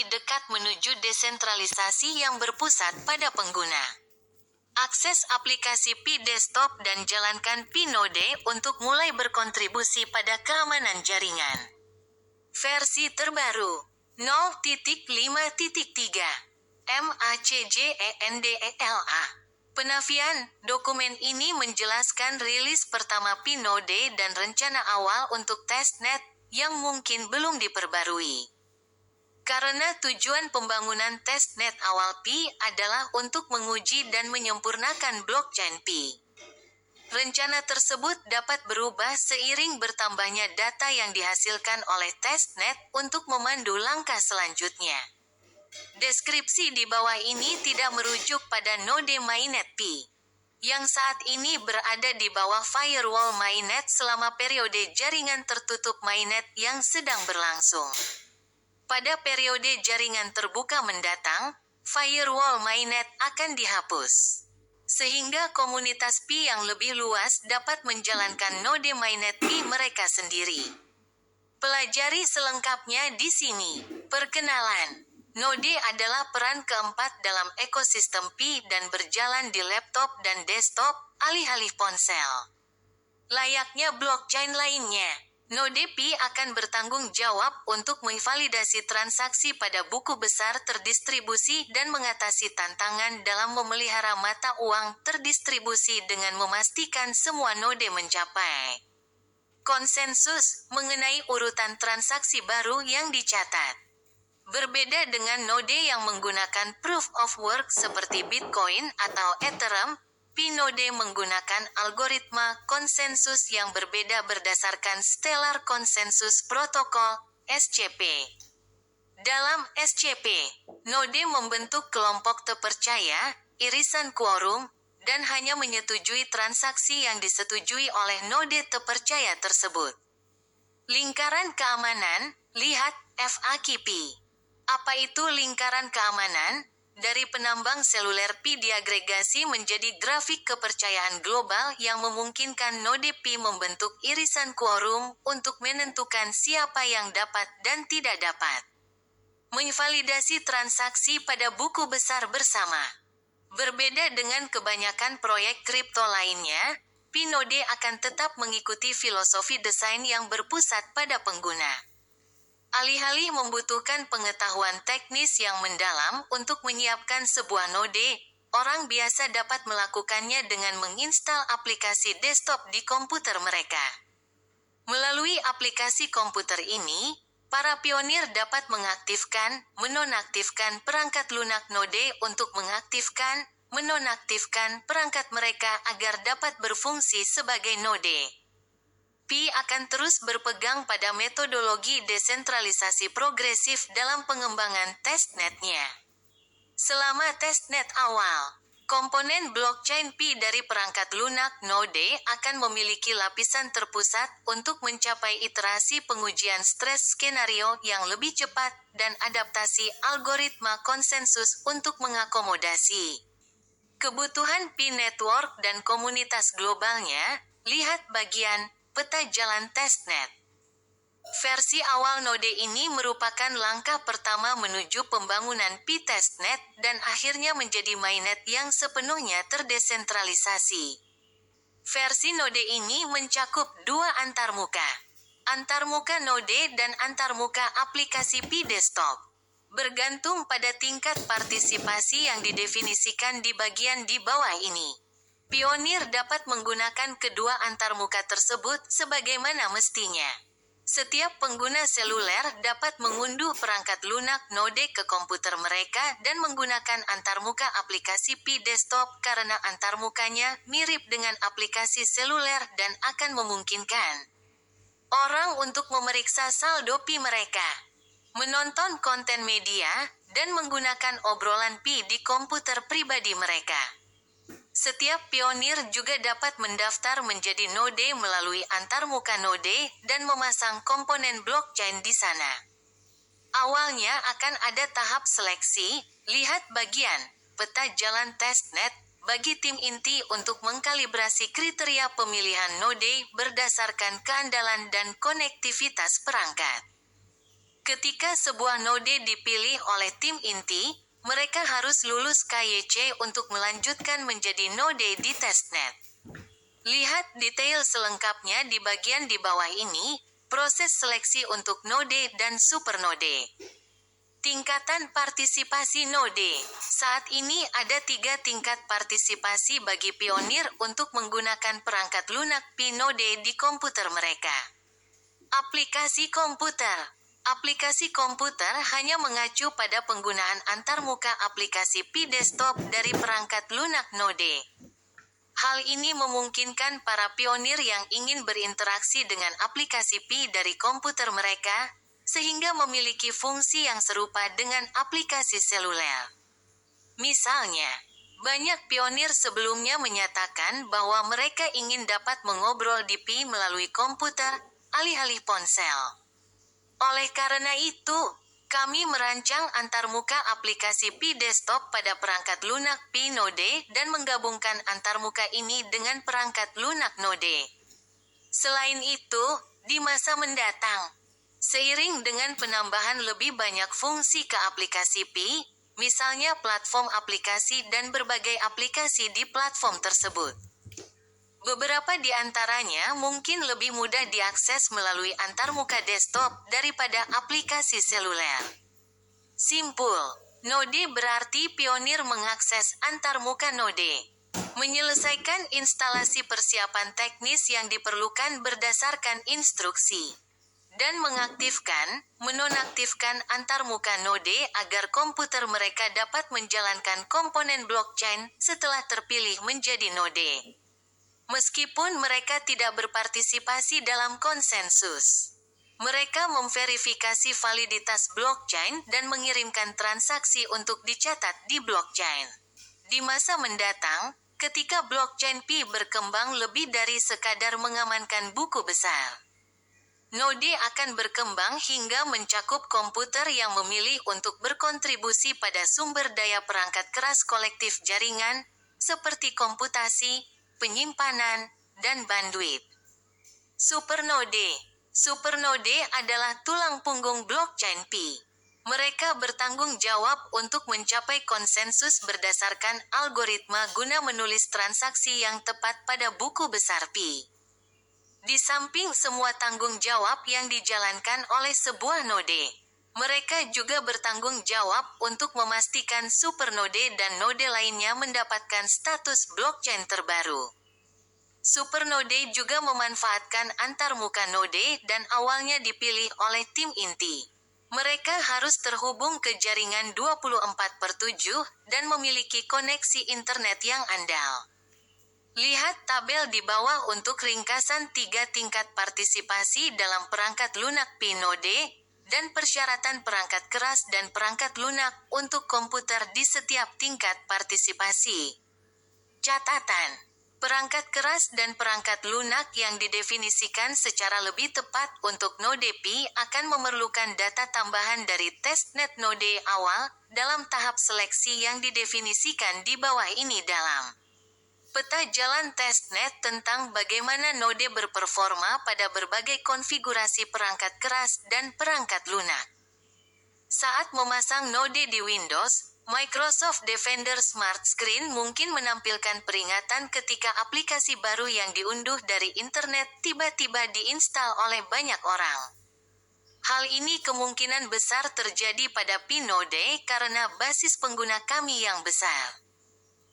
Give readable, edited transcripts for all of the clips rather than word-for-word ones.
dekat menuju desentralisasi yang berpusat pada pengguna. Akses aplikasi Pi Desktop dan jalankan Pi Node untuk mulai berkontribusi pada keamanan jaringan. Versi terbaru 0.5.3 MACJENDELA. Penafian, dokumen ini menjelaskan rilis pertama Pi Node dan rencana awal untuk testnet, yang mungkin belum diperbarui. Karena tujuan pembangunan testnet awal Pi adalah untuk menguji dan menyempurnakan blockchain Pi. Rencana tersebut dapat berubah seiring bertambahnya data yang dihasilkan oleh testnet untuk memandu langkah selanjutnya. Deskripsi di bawah ini tidak merujuk pada node mainnet Pi, yang saat ini berada di bawah firewall mainnet selama periode jaringan tertutup mainnet yang sedang berlangsung. Pada periode jaringan terbuka mendatang, firewall mainnet akan dihapus. Sehingga komunitas Pi yang lebih luas dapat menjalankan node mainnet Pi mereka sendiri. Pelajari selengkapnya di sini. Perkenalan. Node adalah peran keempat dalam ekosistem Pi dan berjalan di laptop dan desktop, alih-alih ponsel. Layaknya blockchain lainnya, node Pi akan bertanggung jawab untuk memvalidasi transaksi pada buku besar terdistribusi dan mengatasi tantangan dalam memelihara mata uang terdistribusi dengan memastikan semua node mencapai konsensus mengenai urutan transaksi baru yang dicatat. Berbeda dengan node yang menggunakan proof of work seperti Bitcoin atau Ethereum, Pi Node menggunakan algoritma konsensus yang berbeda berdasarkan Stellar Consensus Protocol (SCP). Dalam SCP, node membentuk kelompok terpercaya, irisan quorum, dan hanya menyetujui transaksi yang disetujui oleh node terpercaya tersebut. Lingkaran keamanan, lihat FAQP. Apa itu lingkaran keamanan? Dari penambang seluler Pi diagregasi menjadi grafik kepercayaan global yang memungkinkan node Pi membentuk irisan quorum untuk menentukan siapa yang dapat dan tidak dapat memvalidasi transaksi pada buku besar bersama. Berbeda dengan kebanyakan proyek kripto lainnya, Pi Node akan tetap mengikuti filosofi desain yang berpusat pada pengguna. Alih-alih membutuhkan pengetahuan teknis yang mendalam untuk menyiapkan sebuah node, orang biasa dapat melakukannya dengan menginstal aplikasi desktop di komputer mereka. Melalui aplikasi komputer ini, para pionir dapat mengaktifkan, menonaktifkan perangkat lunak node untuk mengaktifkan, menonaktifkan perangkat mereka agar dapat berfungsi sebagai node. Pi akan terus berpegang pada metodologi desentralisasi progresif dalam pengembangan testnetnya. Selama testnet awal, komponen blockchain Pi dari perangkat lunak node akan memiliki lapisan terpusat untuk mencapai iterasi pengujian stres skenario yang lebih cepat dan adaptasi algoritma konsensus untuk mengakomodasi kebutuhan Pi network dan komunitas globalnya. Lihat bagian peta jalan testnet. Versi awal node ini merupakan langkah pertama menuju pembangunan Pi testnet dan akhirnya menjadi mainnet yang sepenuhnya terdesentralisasi. Versi node ini mencakup dua antarmuka. Antarmuka node dan antarmuka aplikasi Pi desktop. Bergantung pada tingkat partisipasi yang didefinisikan di bagian di bawah ini. Pionir dapat menggunakan kedua antarmuka tersebut sebagaimana mestinya. Setiap pengguna seluler dapat mengunduh perangkat lunak node ke komputer mereka dan menggunakan antarmuka aplikasi Pi desktop karena antarmukanya mirip dengan aplikasi seluler dan akan memungkinkan orang untuk memeriksa saldo Pi mereka, menonton konten media, dan menggunakan obrolan Pi di komputer pribadi mereka. Setiap pionir juga dapat mendaftar menjadi node melalui antarmuka node dan memasang komponen blockchain di sana. Awalnya akan ada tahap seleksi, lihat bagian peta jalan testnet, bagi tim inti untuk mengkalibrasi kriteria pemilihan node berdasarkan keandalan dan konektivitas perangkat. Ketika sebuah node dipilih oleh tim inti, mereka harus lulus KYC untuk melanjutkan menjadi node di testnet. Lihat detail selengkapnya di bagian di bawah ini, proses seleksi untuk node dan supernode. Tingkatan partisipasi node. Saat ini ada 3 tingkat partisipasi bagi pionir untuk menggunakan perangkat lunak Pi Node di komputer mereka. Aplikasi komputer. Aplikasi komputer hanya mengacu pada penggunaan antarmuka aplikasi Pi desktop dari perangkat lunak Node. Hal ini memungkinkan para pionir yang ingin berinteraksi dengan aplikasi Pi dari komputer mereka, sehingga memiliki fungsi yang serupa dengan aplikasi seluler. Misalnya, banyak pionir sebelumnya menyatakan bahwa mereka ingin dapat mengobrol di Pi melalui komputer, alih-alih ponsel. Oleh karena itu, kami merancang antarmuka aplikasi Pi desktop pada perangkat lunak Pi Node dan menggabungkan antarmuka ini dengan perangkat lunak Node. Selain itu, di masa mendatang, seiring dengan penambahan lebih banyak fungsi ke aplikasi Pi, misalnya platform aplikasi dan berbagai aplikasi di platform tersebut, beberapa di antaranya mungkin lebih mudah diakses melalui antarmuka desktop daripada aplikasi seluler. Simpul, node berarti pionir mengakses antarmuka node, menyelesaikan instalasi persiapan teknis yang diperlukan berdasarkan instruksi, dan mengaktifkan, menonaktifkan antarmuka node agar komputer mereka dapat menjalankan komponen blockchain setelah terpilih menjadi node. Meskipun mereka tidak berpartisipasi dalam konsensus, mereka memverifikasi validitas blockchain dan mengirimkan transaksi untuk dicatat di blockchain. Di masa mendatang, ketika blockchain Pi berkembang lebih dari sekadar mengamankan buku besar, node akan berkembang hingga mencakup komputer yang memilih untuk berkontribusi pada sumber daya perangkat keras kolektif jaringan, seperti komputasi, penyimpanan, dan bandwidth. Supernode. Supernode adalah tulang punggung blockchain Pi. Mereka bertanggung jawab untuk mencapai konsensus berdasarkan algoritma guna menulis transaksi yang tepat pada buku besar Pi. Di samping semua tanggung jawab yang dijalankan oleh sebuah node, mereka juga bertanggung jawab untuk memastikan supernode dan node lainnya mendapatkan status blockchain terbaru. Supernode juga memanfaatkan antarmuka node dan awalnya dipilih oleh tim inti. Mereka harus terhubung ke jaringan 24/7 dan memiliki koneksi internet yang andal. Lihat tabel di bawah untuk ringkasan 3 tingkat partisipasi dalam perangkat lunak Pi Node, dan persyaratan perangkat keras dan perangkat lunak untuk komputer di setiap tingkat partisipasi. Catatan: perangkat keras dan perangkat lunak yang didefinisikan secara lebih tepat untuk node Pi akan memerlukan data tambahan dari testnet node awal dalam tahap seleksi yang didefinisikan di bawah ini dalam peta jalan testnet tentang bagaimana node berperforma pada berbagai konfigurasi perangkat keras dan perangkat lunak. Saat memasang node di Windows, Microsoft Defender Smart Screen mungkin menampilkan peringatan ketika aplikasi baru yang diunduh dari internet tiba-tiba diinstal oleh banyak orang. Hal ini kemungkinan besar terjadi pada Pi Node karena basis pengguna kami yang besar.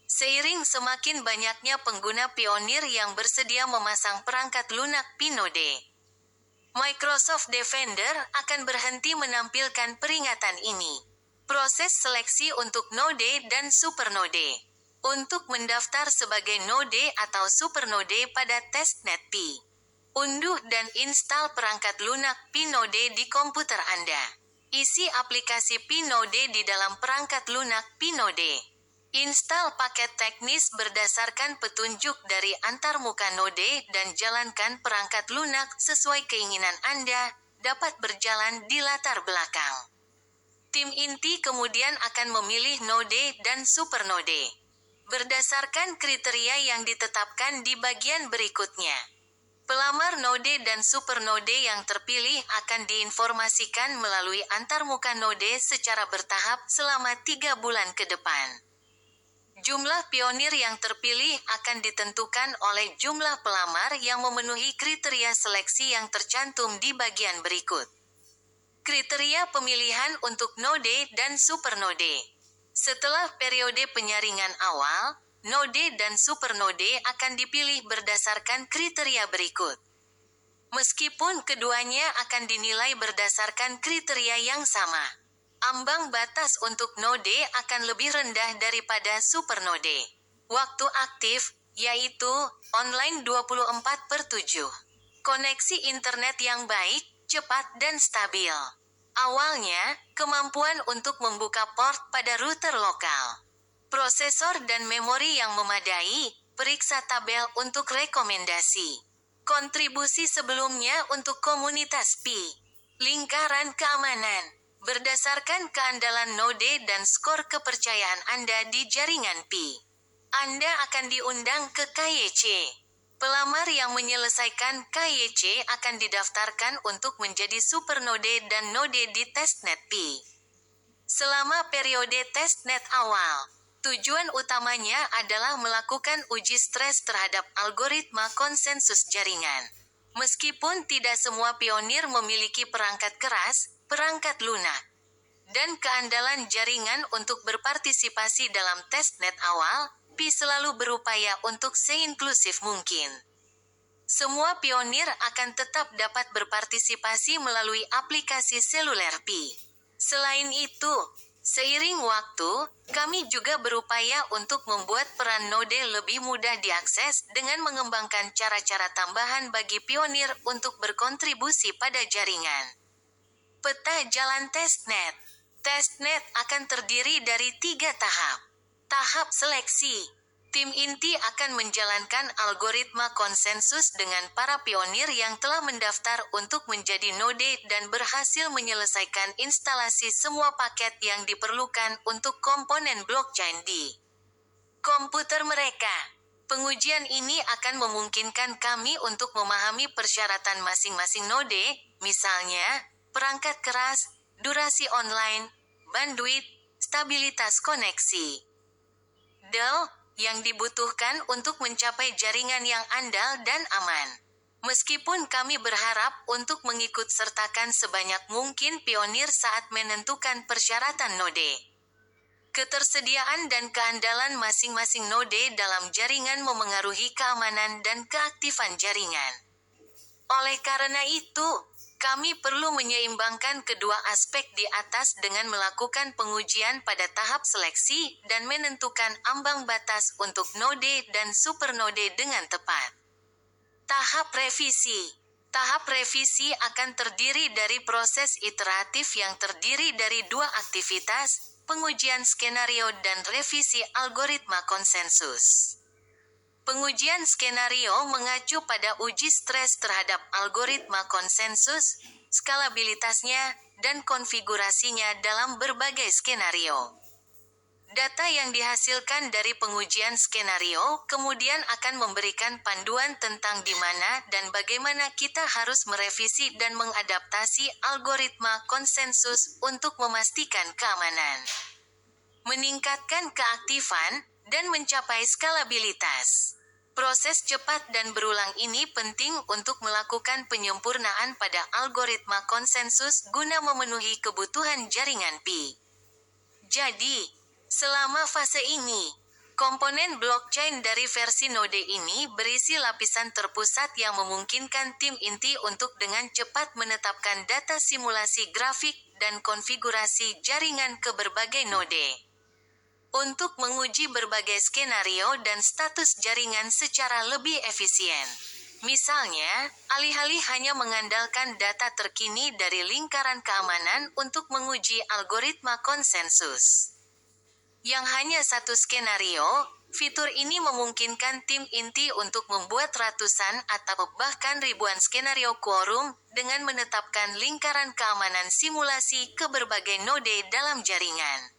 Seiring semakin banyaknya pengguna pionir yang bersedia memasang perangkat lunak Pi Node, Microsoft Defender akan berhenti menampilkan peringatan ini. Proses seleksi untuk node dan supernode. Untuk mendaftar sebagai node atau supernode pada testnet Pi, unduh dan install perangkat lunak Pi Node di komputer Anda. Isi aplikasi Pi Node di dalam perangkat lunak Pi Node. Install paket teknis berdasarkan petunjuk dari antarmuka node dan jalankan perangkat lunak sesuai keinginan Anda, dapat berjalan di latar belakang. Tim inti kemudian akan memilih node dan supernode berdasarkan kriteria yang ditetapkan di bagian berikutnya. Pelamar node dan supernode yang terpilih akan diinformasikan melalui antarmuka node secara bertahap selama 3 bulan ke depan. Jumlah pionir yang terpilih akan ditentukan oleh jumlah pelamar yang memenuhi kriteria seleksi yang tercantum di bagian berikut. Kriteria pemilihan untuk node dan supernode. Setelah periode penyaringan awal, node dan supernode akan dipilih berdasarkan kriteria berikut. Meskipun keduanya akan dinilai berdasarkan kriteria yang sama, ambang batas untuk node akan lebih rendah daripada supernode. Waktu aktif, yaitu online 24/7. Koneksi internet yang baik, cepat dan stabil. Awalnya, kemampuan untuk membuka port pada router lokal. Prosesor dan memori yang memadai, periksa tabel untuk rekomendasi. Kontribusi sebelumnya untuk komunitas Pi. Lingkaran keamanan. Berdasarkan keandalan node dan skor kepercayaan Anda di jaringan Pi, Anda akan diundang ke KYC. Pelamar yang menyelesaikan KYC akan didaftarkan untuk menjadi supernode dan node di testnet Pi. Selama periode testnet awal, tujuan utamanya adalah melakukan uji stres terhadap algoritma konsensus jaringan. Meskipun tidak semua pionir memiliki perangkat keras, perangkat lunak, dan keandalan jaringan untuk berpartisipasi dalam testnet awal, Pi selalu berupaya untuk seinklusif mungkin. Semua pionir akan tetap dapat berpartisipasi melalui aplikasi seluler Pi. Selain itu, seiring waktu, kami juga berupaya untuk membuat peran node lebih mudah diakses dengan mengembangkan cara-cara tambahan bagi pionir untuk berkontribusi pada jaringan. Peta jalan testnet. Testnet akan terdiri dari 3 tahap. Tahap seleksi. Tim inti akan menjalankan algoritma konsensus dengan para pionir yang telah mendaftar untuk menjadi node dan berhasil menyelesaikan instalasi semua paket yang diperlukan untuk komponen blockchain di komputer mereka. Pengujian ini akan memungkinkan kami untuk memahami persyaratan masing-masing node, misalnya, perangkat keras, durasi online, bandwidth, stabilitas koneksi, yang dibutuhkan untuk mencapai jaringan yang andal dan aman. Meskipun kami berharap untuk mengikut sertakan sebanyak mungkin pionir saat menentukan persyaratan node, ketersediaan dan keandalan masing-masing node dalam jaringan memengaruhi keamanan dan keaktifan jaringan. Oleh karena itu, kami perlu menyeimbangkan kedua aspek di atas dengan melakukan pengujian pada tahap seleksi dan menentukan ambang batas untuk node dan supernode dengan tepat. Tahap revisi. Tahap revisi akan terdiri dari proses iteratif yang terdiri dari 2 aktivitas, pengujian skenario dan revisi algoritma konsensus. Pengujian skenario mengacu pada uji stres terhadap algoritma konsensus, skalabilitasnya, dan konfigurasinya dalam berbagai skenario. Data yang dihasilkan dari pengujian skenario kemudian akan memberikan panduan tentang di mana dan bagaimana kita harus merevisi dan mengadaptasi algoritma konsensus untuk memastikan keamanan, meningkatkan keaktifan, dan mencapai skalabilitas. Proses cepat dan berulang ini penting untuk melakukan penyempurnaan pada algoritma konsensus guna memenuhi kebutuhan jaringan Pi. Jadi, selama fase ini, komponen blockchain dari versi node ini berisi lapisan terpusat yang memungkinkan tim inti untuk dengan cepat menetapkan data simulasi grafik dan konfigurasi jaringan ke berbagai node, untuk menguji berbagai skenario dan status jaringan secara lebih efisien. Misalnya, alih-alih hanya mengandalkan data terkini dari lingkaran keamanan untuk menguji algoritma konsensus yang hanya satu skenario, fitur ini memungkinkan tim inti untuk membuat ratusan atau bahkan ribuan skenario quorum dengan menetapkan lingkaran keamanan simulasi ke berbagai node dalam jaringan.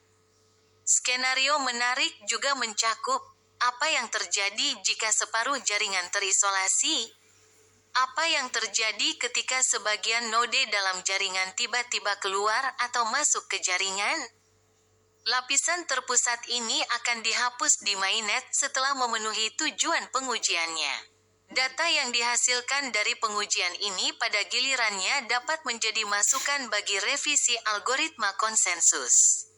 Skenario menarik juga mencakup apa yang terjadi jika separuh jaringan terisolasi, Apa yang terjadi ketika sebagian node dalam jaringan tiba-tiba keluar atau masuk ke jaringan? Lapisan terpusat ini akan dihapus di mainnet setelah memenuhi tujuan pengujiannya. Data yang dihasilkan dari pengujian ini pada gilirannya dapat menjadi masukan bagi revisi algoritma konsensus.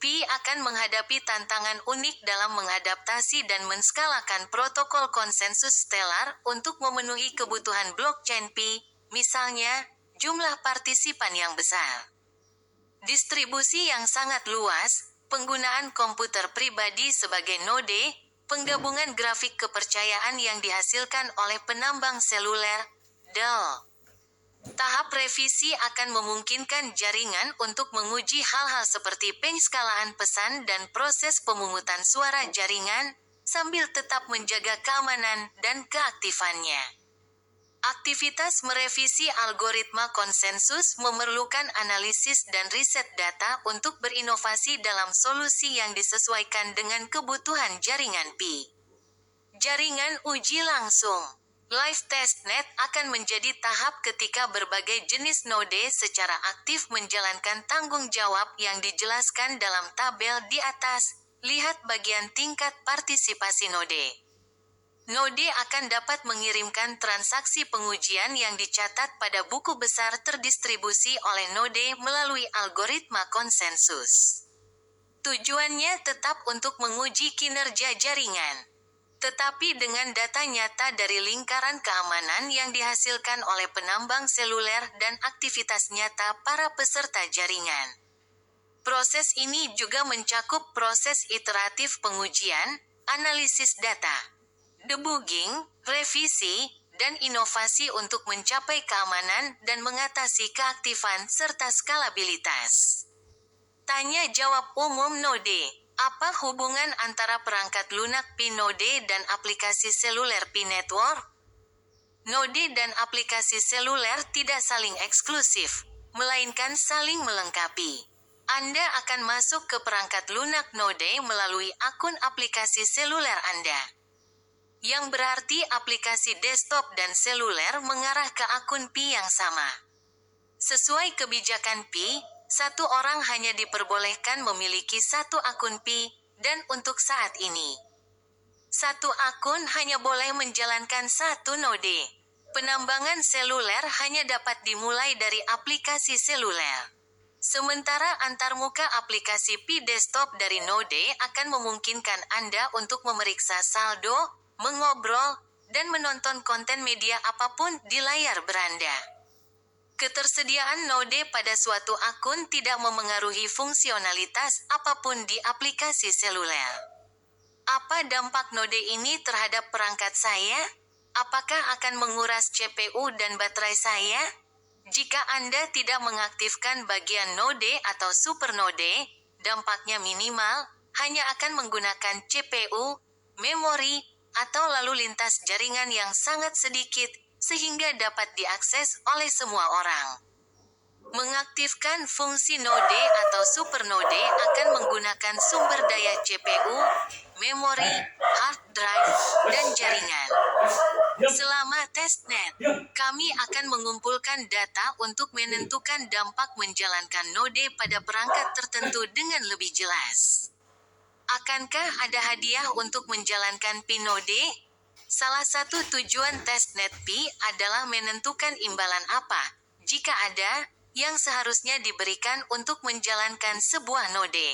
Pi akan menghadapi tantangan unik dalam mengadaptasi dan menskalakan protokol konsensus stellar untuk memenuhi kebutuhan blockchain Pi, misalnya, jumlah partisipan yang besar. Distribusi yang sangat luas, penggunaan komputer pribadi sebagai node, penggabungan grafik kepercayaan yang dihasilkan oleh penambang seluler, DEL. Tahap revisi akan memungkinkan jaringan untuk menguji hal-hal seperti pengskalaan pesan dan proses pemungutan suara jaringan, sambil tetap menjaga keamanan dan keaktifannya. Aktivitas merevisi algoritma konsensus memerlukan analisis dan riset data untuk berinovasi dalam solusi yang disesuaikan dengan kebutuhan jaringan Pi. Jaringan uji langsung. Live testnet akan menjadi tahap ketika berbagai jenis node secara aktif menjalankan tanggung jawab yang dijelaskan dalam tabel di atas. Lihat bagian tingkat partisipasi node. Node akan dapat mengirimkan transaksi pengujian yang dicatat pada buku besar terdistribusi oleh node melalui algoritma konsensus. Tujuannya tetap untuk menguji kinerja jaringan. Tetapi dengan data nyata dari lingkaran keamanan yang dihasilkan oleh penambang seluler dan aktivitas nyata para peserta jaringan. Proses ini juga mencakup proses iteratif pengujian, analisis data, debugging, revisi, dan inovasi untuk mencapai keamanan dan mengatasi keaktifan serta skalabilitas. Tanya jawab umum node. Apa hubungan antara perangkat lunak Pi node dan aplikasi seluler Pi Network? Node dan aplikasi seluler tidak saling eksklusif, melainkan saling melengkapi. Anda akan masuk ke perangkat lunak node melalui akun aplikasi seluler Anda. Yang berarti aplikasi desktop dan seluler mengarah ke akun Pi yang sama. Sesuai kebijakan Pi, satu orang hanya diperbolehkan memiliki satu akun Pi, dan untuk saat ini, satu akun hanya boleh menjalankan satu node. Penambangan seluler hanya dapat dimulai dari aplikasi seluler. Sementara antarmuka aplikasi Pi desktop dari node akan memungkinkan Anda untuk memeriksa saldo, mengobrol, dan menonton konten media apapun di layar beranda. Ketersediaan node pada suatu akun tidak memengaruhi fungsionalitas apapun di aplikasi seluler. Apa dampak node ini terhadap perangkat saya? Apakah akan menguras CPU dan baterai saya? Jika Anda tidak mengaktifkan bagian node atau supernode, dampaknya minimal, hanya akan menggunakan CPU, memori, atau lalu lintas jaringan yang sangat sedikit, sehingga dapat diakses oleh semua orang. Mengaktifkan fungsi node atau supernode akan menggunakan sumber daya CPU, memori, hard drive, dan jaringan. Selama testnet, kami akan mengumpulkan data untuk menentukan dampak menjalankan node pada perangkat tertentu dengan lebih jelas. Akankah ada hadiah untuk menjalankan Pi node? Salah satu tujuan testnet Pi adalah menentukan imbalan apa, jika ada, yang seharusnya diberikan untuk menjalankan sebuah node.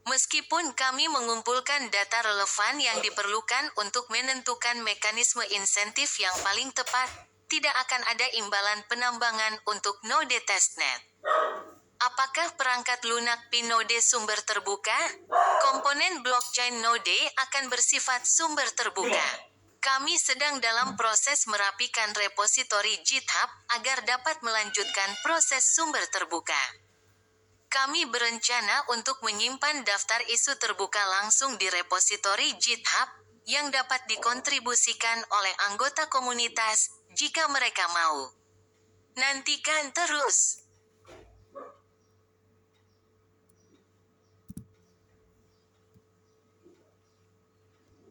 Meskipun kami mengumpulkan data relevan yang diperlukan untuk menentukan mekanisme insentif yang paling tepat, tidak akan ada imbalan penambangan untuk node testnet. Apakah perangkat lunak Pi node sumber terbuka? Komponen blockchain node akan bersifat sumber terbuka. Kami sedang dalam proses merapikan repositori GitHub agar dapat melanjutkan proses sumber terbuka. Kami berencana untuk menyimpan daftar isu terbuka langsung di repositori GitHub, yang dapat dikontribusikan oleh anggota komunitas, jika mereka mau. Nantikan terus.